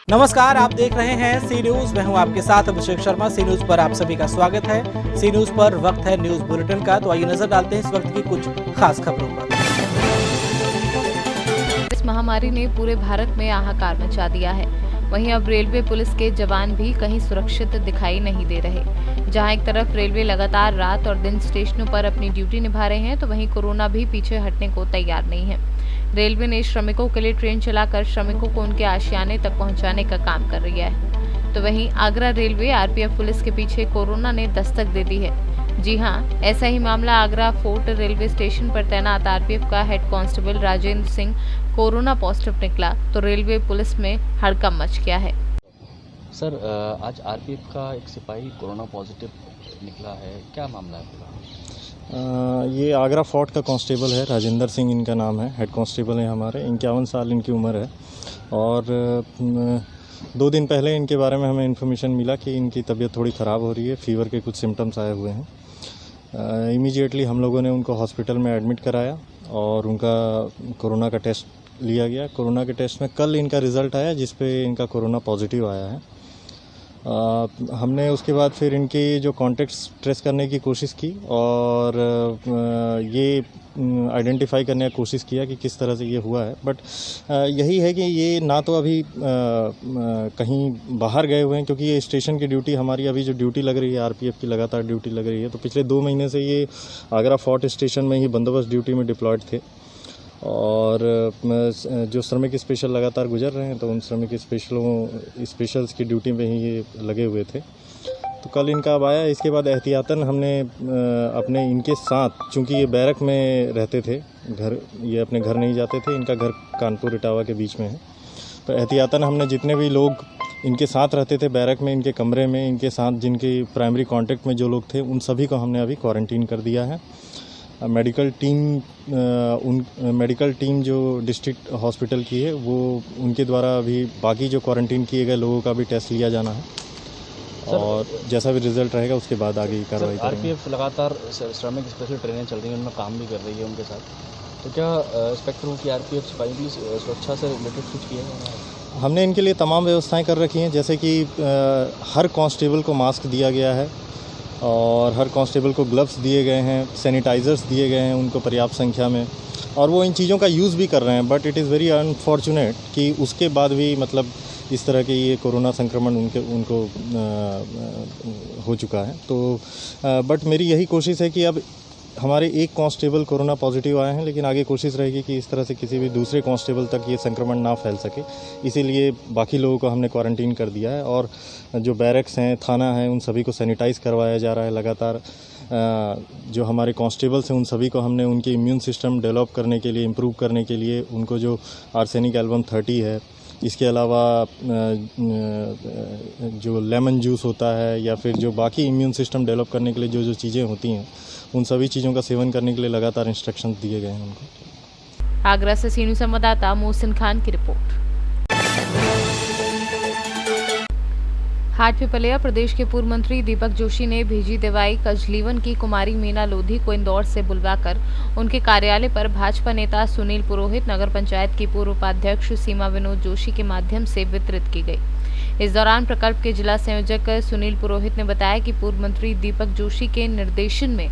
नमस्कार, आप देख रहे हैं सी न्यूज। मैं हूं आपके साथ अभिषेक शर्मा। सी न्यूज पर आप सभी का स्वागत है। सी न्यूज पर वक्त है न्यूज बुलेटिन का, तो आइए नजर डालते हैं इस वक्त की कुछ खास खबरों पर। इस महामारी ने पूरे भारत में हाहाकार मचा दिया है। वहीं अब रेलवे पुलिस के जवान भी कहीं सुरक्षित दिखाई नहीं दे रहे। जहां एक तरफ रेलवे लगातार रात और दिन स्टेशनों पर अपनी ड्यूटी निभा रहे हैं, तो वहीं कोरोना भी पीछे हटने को तैयार नहीं है। रेलवे ने श्रमिकों के लिए ट्रेन चलाकर श्रमिकों को उनके आशियाने तक पहुंचाने का काम कर रही है। तो वहीं आगरा रेलवे आरपीएफ पुलिस के पीछे कोरोना ने दस्तक दे दी है। जी हां, ऐसा ही मामला आगरा फोर्ट रेलवे स्टेशन पर तैनात आरपीएफ का head constable Rajendra Singh corona positive निकला, तो रेलवे पुलिस में हड़कंप मच गया है। सर, आज आरपीएफ का एक सिपाही कोरोना पॉजिटिव निकला है, क्या मामला है पूरा? ये आगरा फोर्ट का कांस्टेबल है, राजेंद्र सिंह इनका नाम है, हेड कांस्टेबल है हमारे। 51 साल इनकी उम्र है और 2 दिन पहले इनके बारे में हमें इन्फॉर्मेशन मिला कि इनकी तबीयत थोड़ी ख़राब हो रही है, फीवर के कुछ सिम्टम्स आए हुए हैं। इमीडिएटली हम लोगों ने उनको हॉस्पिटल में एडमिट कराया और उनका कोरोना का टेस्ट लिया गया। कोरोना के टेस्ट में कल इनका रिज़ल्ट आया जिस पे इनका कोरोना पॉजिटिव आया है। हमने उसके बाद फिर इनकी जो कॉन्टेक्ट्स ट्रेस करने की कोशिश की और ये आइडेंटिफाई करने की कोशिश किया कि किस तरह से ये हुआ है। बट यही है कि ये ना तो अभी कहीं बाहर गए हुए हैं, क्योंकि ये स्टेशन की ड्यूटी हमारी अभी जो ड्यूटी लग रही है, आरपीएफ की लगातार ड्यूटी लग रही है, तो पिछले 2 महीने से ये आगरा फोर्ट स्टेशन में ही बंदोबस्त ड्यूटी में डिप्लॉयड थे और जो श्रमिक स्पेशल लगातार गुजर रहे हैं, तो उन श्रमिक स्पेशल्स की ड्यूटी में ही ये लगे हुए थे। तो कल इनका अब आया। इसके बाद एहतियातन हमने अपने इनके साथ, चूँकि ये बैरक में रहते थे, ये अपने घर नहीं जाते थे, इनका घर कानपुर इटावा के बीच में है, तो एहतियातन हमने जितने भी लोग इनके साथ रहते थे बैरक में, इनके कमरे में, इनके साथ जिनके प्राइमरी कांटेक्ट में जो लोग थे, उन सभी को हमने अभी क्वारंटीन कर दिया है। मेडिकल टीम जो डिस्ट्रिक्ट हॉस्पिटल की है, वो उनके द्वारा अभी बाकी जो क्वारंटीन किए गए लोगों का भी टेस्ट लिया जाना है और जैसा भी रिजल्ट रहेगा उसके बाद आगे की कार्रवाई करेंगे। आरपीएफ लगातार श्रमिक स्पेशल ट्रेनें चल रही हैं, उनमें काम भी कर रही है उनके साथ, तो क्या एक्सपेक्ट हो कि आरपीएफ सिपाही भी सुरक्षा से रिलेटेड कुछ किया है? हमने इनके लिए तमाम व्यवस्थाएं कर रखी हैं, जैसे कि हर कांस्टेबल को मास्क दिया गया है और हर कांस्टेबल को ग्लव्स दिए गए हैं, सैनिटाइज़र्स दिए गए हैं उनको पर्याप्त संख्या में, और वो इन चीज़ों का यूज़ भी कर रहे हैं। But it is very unfortunate कि उसके बाद भी मतलब इस तरह के ये कोरोना संक्रमण उनको हो चुका है। तो बट मेरी यही कोशिश है कि अब हमारे एक कांस्टेबल कोरोना पॉजिटिव आए हैं, लेकिन आगे कोशिश रहेगी कि इस तरह से किसी भी दूसरे कांस्टेबल तक ये संक्रमण ना फैल सके, इसीलिए बाकी लोगों को हमने क्वारंटीन कर दिया है और जो बैरक्स हैं, थाना है, उन सभी को सैनिटाइज़ करवाया जा रहा है लगातार। जो हमारे कांस्टेबल्स हैं, उन सभी को हमने उनके इम्यून सिस्टम डेवलप करने के लिए, इम्प्रूव करने के लिए उनको जो आर्सेनिक एल्बम 30 है, इसके अलावा जो लेमन जूस होता है या फिर जो बाकी इम्यून सिस्टम डेवलप करने के लिए जो चीज़ें होती हैं, उन सभी चीज़ों का सेवन करने के लिए लगातार इंस्ट्रक्शंस दिए गए हैं उनको। आगरा से सीनू संवाददाता मोहसिन खान की रिपोर्ट। हाटपिपलिया प्रदेश के पूर्व मंत्री दीपक जोशी ने भेजी दवाई कजलीवन की कुमारी मीना लोधी को इंदौर से बुलवाकर उनके कार्यालय पर भाजपा नेता सुनील पुरोहित, नगर पंचायत की पूर्व उपाध्यक्ष सीमा विनोद जोशी के माध्यम से वितरित की गई। इस दौरान प्रकल्प के जिला संयोजक सुनील पुरोहित ने बताया कि पूर्व मंत्री दीपक जोशी के निर्देशन में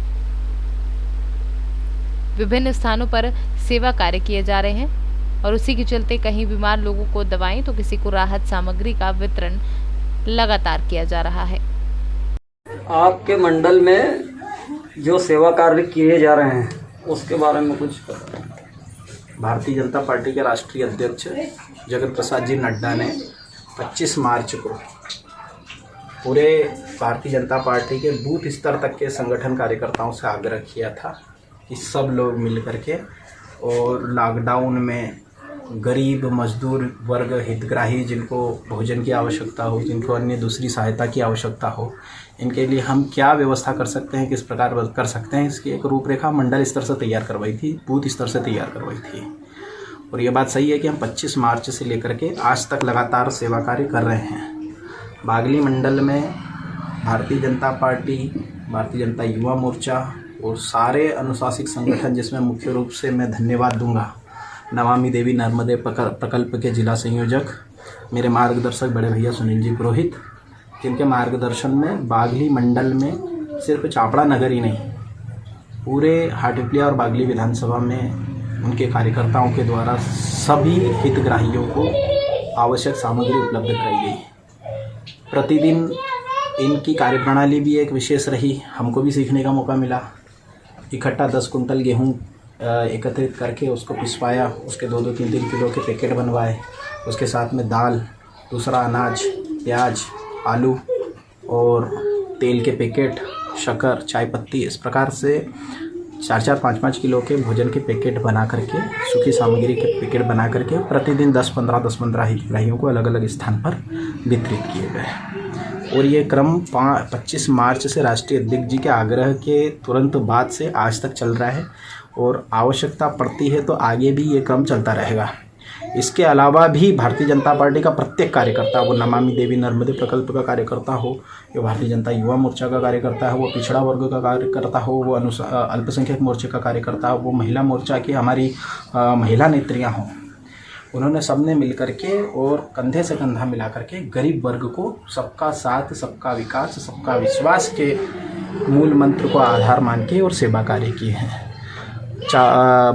विभिन्न स्थानों पर सेवा कार्य किए जा रहे हैं और उसी के चलते कहीं बीमार लोगों को दवाएं तो किसी को राहत सामग्री का वितरण लगातार किया जा रहा है। आपके मंडल में जो सेवा कार्य किए जा रहे हैं उसके बारे में कुछ भारतीय जनता पार्टी के राष्ट्रीय अध्यक्ष जगत प्रसाद जी नड्डा ने 25 मार्च को पूरे भारतीय जनता पार्टी के बूथ स्तर तक के संगठन कार्यकर्ताओं से आग्रह किया था कि सब लोग मिल करके और लॉकडाउन में गरीब मजदूर वर्ग, हितग्राही, जिनको भोजन की आवश्यकता हो, जिनको अन्य दूसरी सहायता की आवश्यकता हो, इनके लिए हम क्या व्यवस्था कर सकते हैं, किस प्रकार कर सकते हैं, इसकी एक रूपरेखा मंडल स्तर से तैयार करवाई थी, बूथ स्तर से तैयार करवाई थी। और ये बात सही है कि हम 25 मार्च से लेकर के आज तक लगातार सेवा कार्य कर रहे हैं। बागली मंडल में भारतीय जनता पार्टी, भारतीय जनता युवा मोर्चा और सारे अनुशासित संगठन, जिसमें मुख्य रूप से मैं धन्यवाद दूंगा नमामि देवी नर्मदे प्रकल्प के जिला संयोजक मेरे मार्गदर्शक बड़े भैया सुनील जी पुरोहित, जिनके मार्गदर्शन में बागली मंडल में सिर्फ चापड़ा नगर ही नहीं, पूरे हाटीपिया और बागली विधानसभा में उनके कार्यकर्ताओं के द्वारा सभी हितग्राहियों को आवश्यक सामग्री उपलब्ध कराई गई। प्रतिदिन इनकी कार्यप्रणाली भी एक विशेष रही, हमको भी सीखने का मौका मिला। इकट्ठा 10 कुंटल गेहूं एकत्रित करके उसको पिसवाया, उसके 2-2, 3-3 किलो के पैकेट बनवाए, उसके साथ में दाल, दूसरा अनाज, प्याज, आलू और तेल के पैकेट, शक्कर, चाय पत्ती, इस प्रकार से 4-4, 5-5 किलो के भोजन के पैकेट बना करके, सूखी सामग्री के पैकेट बना करके प्रतिदिन 10-15 हितग्राहियों को अलग अलग स्थान पर वितरित किए गए। और ये क्रम 25 मार्च से राष्ट्रीय अध्यक्ष जी के आग्रह के तुरंत बाद से आज तक चल रहा है और आवश्यकता पड़ती है तो आगे भी ये क्रम चलता रहेगा। इसके अलावा भी भारतीय जनता पार्टी का प्रत्येक कार्यकर्ता, वो नमामि देवी नर्मदे प्रकल्प का कार्यकर्ता हो, या भारतीय जनता युवा मोर्चा का कार्यकर्ता है, वो पिछड़ा वर्ग का कार्यकर्ता हो, वो अल्पसंख्यक मोर्चे का कार्यकर्ता हो, वो महिला मोर्चा की हमारी महिला नेत्रियां हों, उन्होंने सबने मिल करके और कंधे से कंधा मिला करके गरीब वर्ग को सबका साथ, सबका विकास, सबका विश्वास के मूल मंत्र को आधार मान के और सेवा कार्य किए हैं।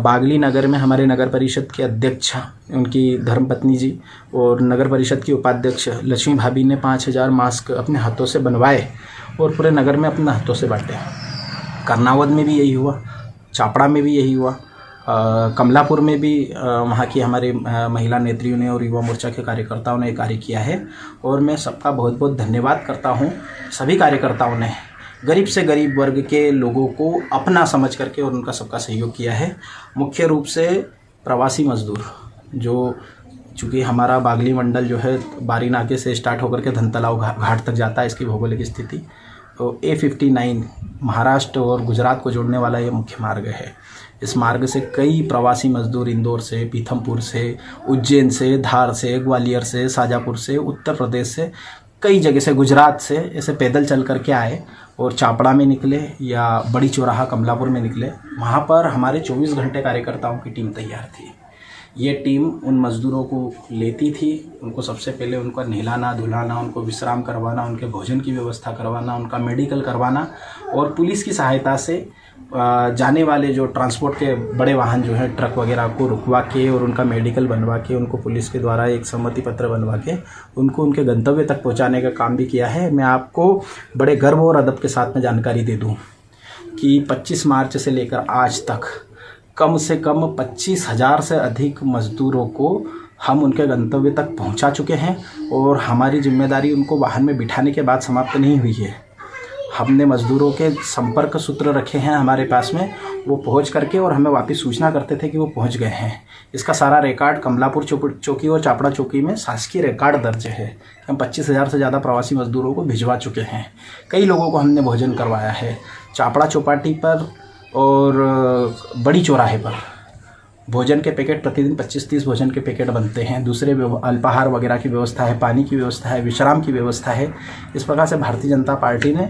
बागली नगर में हमारे नगर परिषद के अध्यक्ष, उनकी धर्मपत्नी जी और नगर परिषद की उपाध्यक्ष लक्ष्मी भाभी ने 5000 मास्क अपने हाथों से बनवाए और पूरे नगर में अपने हाथों से बांटे। कर्नावत में भी यही हुआ, चापड़ा में भी यही हुआ, कमलापुर में भी वहाँ की हमारे महिला नेत्रियों ने और युवा मोर्चा के कार्यकर्ताओं ने कार्य किया है। और मैं सबका बहुत बहुत धन्यवाद करता हूँ। सभी कार्यकर्ताओं ने गरीब से गरीब वर्ग के लोगों को अपना समझ करके और उनका सबका सहयोग किया है। मुख्य रूप से प्रवासी मजदूर, जो चूँकि हमारा बागली मंडल जो है बारी नाके से स्टार्ट होकर के धनतलाव घाट तक जाता है, इसकी भौगोलिक स्थिति, तो A59 महाराष्ट्र और गुजरात को जोड़ने वाला ये मुख्य मार्ग है। इस मार्ग से कई प्रवासी मजदूर इंदौर से, पीथमपुर से, उज्जैन से, धार से, ग्वालियर से, शाजापुर से, उत्तर प्रदेश से, कई जगह से, गुजरात से ऐसे पैदल चल करके आए और चापड़ा में निकले या बड़ी चौराहा कमलापुर में निकले। वहाँ पर हमारे 24 घंटे कार्यकर्ताओं की टीम तैयार थी। ये टीम उन मज़दूरों को लेती थी, उनको सबसे पहले उनका नहलाना धुलाना, उनको विश्राम करवाना, उनके भोजन की व्यवस्था करवाना, उनका मेडिकल करवाना और पुलिस की सहायता से जाने वाले जो ट्रांसपोर्ट के बड़े वाहन जो है ट्रक वगैरह को रुकवा के और उनका मेडिकल बनवा के, उनको पुलिस के द्वारा एक सम्मति पत्र बनवा के उनको उनके गंतव्य तक पहुंचाने का काम भी किया है। मैं आपको बड़े गर्व और अदब के साथ में जानकारी दे दूं कि 25 मार्च से लेकर आज तक कम से कम 25,000 से अधिक मजदूरों को हम उनके गंतव्य तक पहुंचा चुके हैं और हमारी जिम्मेदारी उनको वाहन में बिठाने के बाद समाप्त नहीं हुई है। हमने मज़दूरों के संपर्क सूत्र रखे हैं हमारे पास में, वो पहुंच करके और हमें वापस सूचना करते थे कि वो पहुंच गए हैं। इसका सारा रिकॉर्ड कमलापुर चौकी और चापड़ा चौकी में शासकीय रिकॉर्ड दर्ज है। हम 25,000 से ज़्यादा प्रवासी मजदूरों को भिजवा चुके हैं। कई लोगों को हमने भोजन करवाया है। चापड़ा चौपाटी पर और बड़ी चौराहे पर भोजन के पैकेट प्रतिदिन 25-30 भोजन के पैकेट बनते हैं। दूसरे अल्पाहार वगैरह की व्यवस्था है, पानी की व्यवस्था है, विश्राम की व्यवस्था है। इस प्रकार से भारतीय जनता पार्टी ने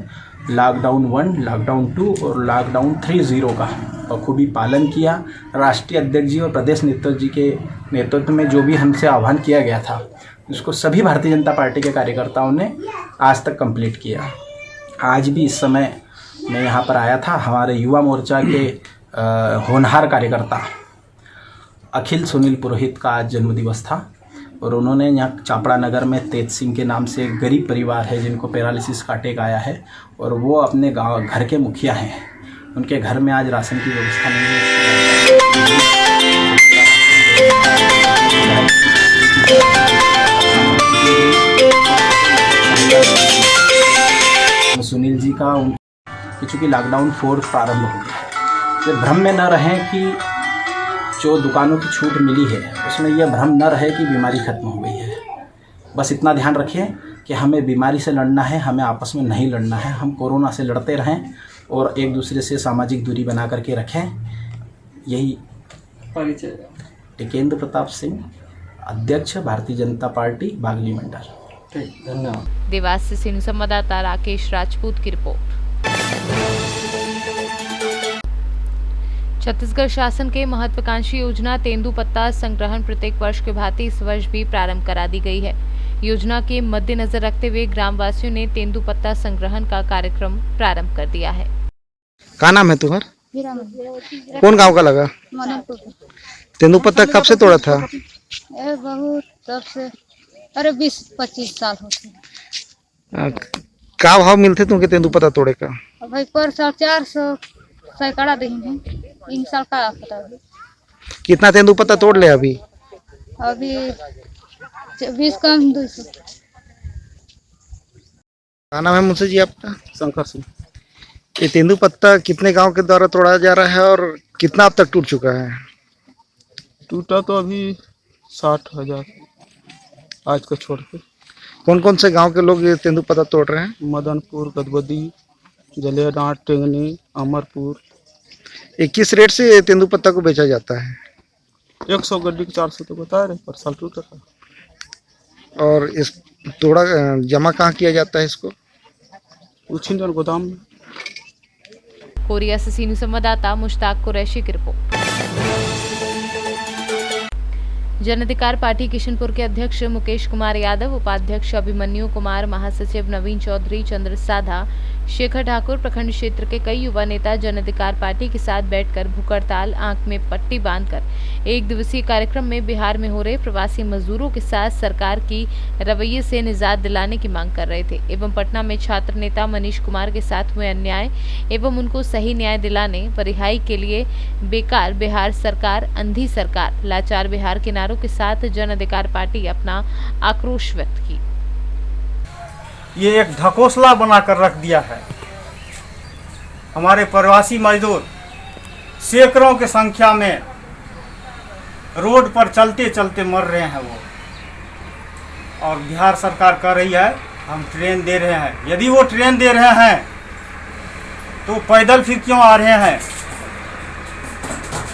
लॉकडाउन 1, लॉकडाउन 2 और लॉकडाउन 3.0 का बखूबी पालन किया। राष्ट्रीय अध्यक्ष जी और प्रदेश नेतृत्व जी के नेतृत्व में जो भी हमसे आह्वान किया गया था, उसको सभी भारतीय जनता पार्टी के कार्यकर्ताओं ने आज तक कंप्लीट किया। आज भी इस समय मैं यहाँ पर आया था, हमारे युवा मोर्चा के होनहार कार्यकर्ता अखिल सुनील पुरोहित का आज जन्मदिवस था और उन्होंने यहाँ चापड़ा नगर में तेज सिंह के नाम से एक गरीब परिवार है जिनको पैरालिसिस का अटैक आया है और वो अपने गाँव घर के मुखिया हैं। उनके घर में आज राशन की व्यवस्था नहीं है। सुनील जी का चूँकि लॉकडाउन 4 प्रारंभ हो गया, ये भ्रम में न रहें कि जो दुकानों की छूट मिली है उसमें यह भ्रम न रहे कि बीमारी खत्म हो गई है। बस इतना ध्यान रखें कि हमें बीमारी से लड़ना है, हमें आपस में नहीं लड़ना है। हम कोरोना से लड़ते रहें और एक दूसरे से सामाजिक दूरी बना करके रखें। यही परिचय। टिकेंद्र प्रताप सिंह, अध्यक्ष भारतीय जनता पार्टी बागली मंडल। ठीक, धन्यवाद। देवास से सिंह संवाददाता राकेश राजपूत की रिपोर्ट। छत्तीसगढ़ शासन के महत्वाकांक्षी योजना तेंदुपत्ता संग्रहण प्रत्येक वर्ष के भांति इस वर्ष भी प्रारंभ करा दी गई है। योजना के मद्देनजर रखते हुए ग्रामवासियों ने तेंदुपत्ता संग्रहण का कार्यक्रम प्रारंभ कर दिया है। क्या नाम है तुम्हारा? कौन गांव का लगा? तेंदुपत्ता कब से तोड़ा था? बहुत तब से, अरे 20-25 साल होते। क्या भाव मिलते तुमके तेंदुपत्ता तोड़े का? भाई पर साल 400 सैकड़ा देंगे, इन साल का पता है। कितना तेंदुपत्ता तोड़ ले अभी? अभी 20 कम 200। क्या नाम है मुंशी जी आपका? शंकर सिंह। ये तेंदुपत्ता कितने गांव के द्वारा तोड़ा जा रहा है और कितना अब तक टूट चुका है? टूटा तो अभी 60,000 आज का छोड़ के। कौन कौन से गांव के लोग ये तेंदुपत्ता तोड़ रहे हैं? मदनपुर, गदबदी, जलियाडांट, टेंगनी, अमरपुर। ये किस रेट से ये तेंदुपत्ता को बेचा जाता है? 100 गड्डी के 400 तो बता रहे, पर साल टूट रहा। और इस तोड़ा जमा कहाँ किया जाता है इसको? उछिंदर गोदाम में। कोरिया से सीनू संवाददाता मुश्ताक कुरैशी की रिपोर्ट। जन अधिकार पार्टी किशनपुर के अध्यक्ष मुकेश कुमार यादव, उपाध्यक्ष अभिमन्यु कुमार, महासचिव नवीन चौधरी, चंद्र साधा, शेखर ठाकुर, प्रखंड क्षेत्र के कई युवा नेता जन अधिकार पार्टी के साथ बैठकर भूख हड़ताल, आंख में पट्टी बांधकर एक दिवसीय कार्यक्रम में बिहार में हो रहे प्रवासी मजदूरों के साथ सरकार की रवैये से निजात दिलाने की मांग कर रहे थे एवं पटना में छात्र नेता मनीष कुमार के साथ हुए अन्याय एवं उनको सही न्याय दिलाने व रिहाई के लिए बेकार बिहार सरकार, अंधी सरकार, लाचार बिहार के नारों के साथ जन अधिकार पार्टी अपना आक्रोश व्यक्त की। ये एक ढकोसला बनाकर रख दिया है। हमारे प्रवासी मजदूर सैकड़ों की संख्या में रोड पर चलते चलते मर रहे हैं वो, और बिहार सरकार कह रही है हम ट्रेन दे रहे हैं। यदि वो ट्रेन दे रहे हैं तो पैदल फिर क्यों आ रहे हैं?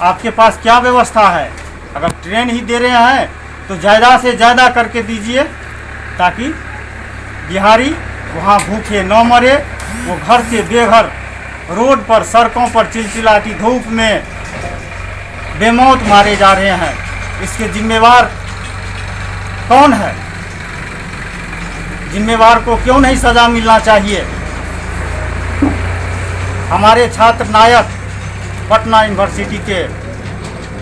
आपके पास क्या व्यवस्था है? अगर ट्रेन ही दे रहे हैं तो ज़्यादा से ज़्यादा करके दीजिए, ताकि बिहारी वहाँ भूखे न मरे। वो घर से बेघर रोड पर, सड़कों पर चिलचिलाती धूप में बेमौत मारे जा रहे हैं। इसके जिम्मेवार कौन है? जिम्मेवार को क्यों नहीं सजा मिलना चाहिए? हमारे छात्र नायक पटना यूनिवर्सिटी के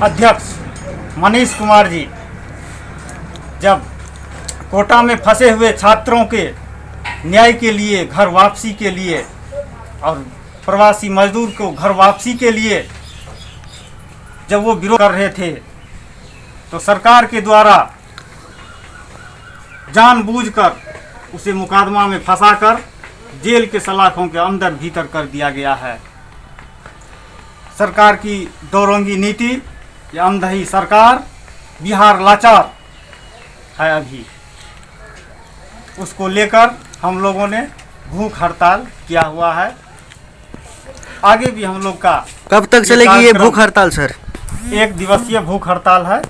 अध्यक्ष मनीष कुमार जी जब कोटा में फंसे हुए छात्रों के न्याय के लिए, घर वापसी के लिए और प्रवासी मजदूर को घर वापसी के लिए जब वो विरोध कर रहे थे, तो सरकार के द्वारा जानबूझकर उसे मुकदमा में फंसाकर जेल के सलाखों के अंदर भीतर कर दिया गया है। सरकार की दौरंगी नीति, ये अंधी सरकार, बिहार लाचार है अभी, उसको लेकर हम लोगों ने भूख हड़ताल किया हुआ है। आगे भी हम लोग का कब तक चलेगी ये भूख हड़ताल सर? 1 दिवसीय भूख हड़ताल है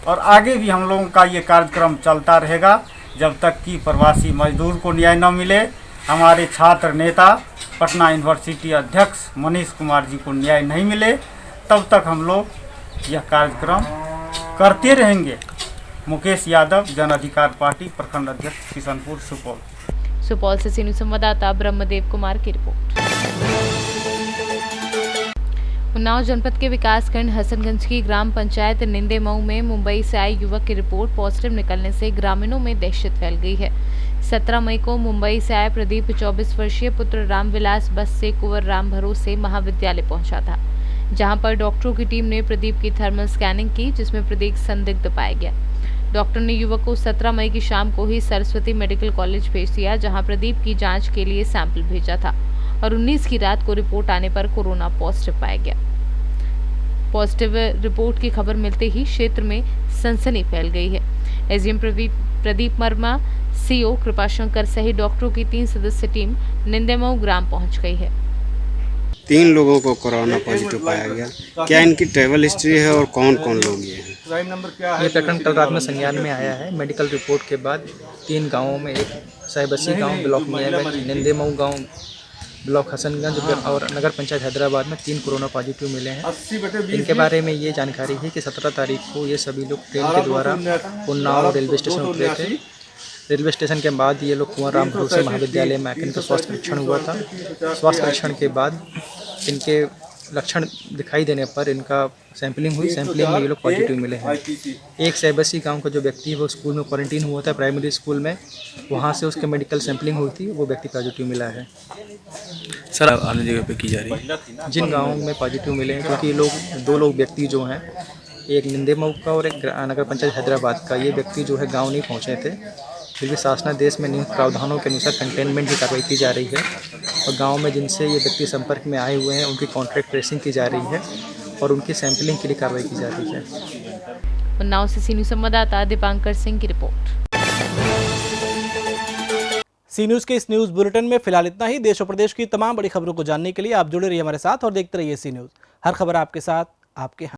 और आगे भी हम लोगों का ये कार्यक्रम चलता रहेगा जब तक कि प्रवासी मजदूर को न्याय न मिले। हमारे छात्र नेता पटना यूनिवर्सिटी अध्यक्ष मनीष कुमार जी को न्याय नहीं मिले, तब तक हम लोग यह कार्यक्रम करते रहेंगे। मुकेश यादव, जन अधिकार पार्टी, प्रखंड अध्यक्ष, किशनपुर, सुपौल। सुपौल से सीनू संवाददाता ब्रह्मदेव कुमार की रिपोर्ट। उन्नाव जनपद के विकासखंड हसनगंज की ग्राम पंचायत निंदेमऊ में मुंबई से आए युवक की रिपोर्ट पॉजिटिव निकलने से ग्रामीणों में दहशत फैल गई है। 17 मई को मुंबई से आए प्रदीप 24 वर्षीय पुत्र रामविलास बस से कुंवर राम भरोसे महाविद्यालय पहुंचा था, जहां पर डॉक्टरों की टीम ने प्रदीप की थर्मल स्कैनिंग की, जिसमें प्रदीप संदिग्ध पाया गया। डॉक्टर ने युवक को 17 मई की शाम को ही सरस्वती मेडिकल कॉलेज भेज दिया, जहां प्रदीप की जांच के लिए सैंपल भेजा था और 19 की रात को रिपोर्ट आने पर कोरोना पॉजिटिव पाया गया। पॉजिटिव रिपोर्ट की खबर मिलते ही क्षेत्र में सनसनी फैल गई है। एसडीएम प्रदीप वर्मा, सीओ कृपाशंकर सहित डॉक्टरों की 3 सदस्यीय टीम निंदेमऊ ग्राम पहुंच गई है। 3 लोगों को कोरोना पॉजिटिव पाया गया। क्या इनकी ट्रैवल हिस्ट्री है और कौन कौन लोग ये हैं? ये प्रकरण कल रात में संज्ञान में आया है। मेडिकल रिपोर्ट के बाद 3 गांवों में, एक साहिबसी गांव ब्लॉक में, निंदेमऊ गांव ब्लॉक हसनगंज और नगर पंचायत हैदराबाद में 3 कोरोना पॉजिटिव मिले हैं। इनके बारे में ये जानकारी है कि 17 तारीख को ये सभी लोग ट्रेन के द्वारा उन्नाव रेलवे स्टेशन उतरे थे। रेलवे स्टेशन के बाद ये लोग कुंवर राम भरोसे महाविद्यालय में आकर इनका स्वास्थ्य परीक्षण हुआ था। स्वास्थ्य परीक्षण के बाद इनके लक्षण दिखाई देने पर इनका सैंपलिंग हुई। सैंपलिंग में ये लोग पॉजिटिव मिले हैं। एक सैबसी गांव का जो व्यक्ति है वो स्कूल में क्वारंटीन हुआ था, प्राइमरी स्कूल में, वहां से उसके मेडिकल सैंपलिंग हुई थी, वो व्यक्ति पॉजिटिव मिला है। सर अन्य जगह पे की जा रही है जिन गाँवों में पॉजिटिव मिले हैं, क्योंकि लोग 2 लोग व्यक्ति जो हैं, एक निंदेमऊ का और एक नगर पंचायत हैदराबाद का, ये व्यक्ति जो है गाँव नहीं पहुँचे थे। फिर भी शासनादेश में नियुक्त प्रावधानों के अनुसार कंटेनमेंट की कार्रवाई की जा रही है और गांव में जिनसे ये व्यक्ति संपर्क में आए हुए हैं उनकी कॉन्ट्रैक्ट ट्रेसिंग की जा रही है और उनकी सैंपलिंग के लिए कार्रवाई की जा रही है। उन्नाव से सी न्यूज़ संवाददाता दीपांकर सिंह की रिपोर्ट। सी न्यूज़ के इस न्यूज़ बुलेटिन में फिलहाल इतना ही। देश और प्रदेश की तमाम बड़ी खबरों को जानने के लिए आप जुड़े रहिए हमारे साथ और देखते रहिए सी न्यूज़। हर खबर आपके साथ, आपके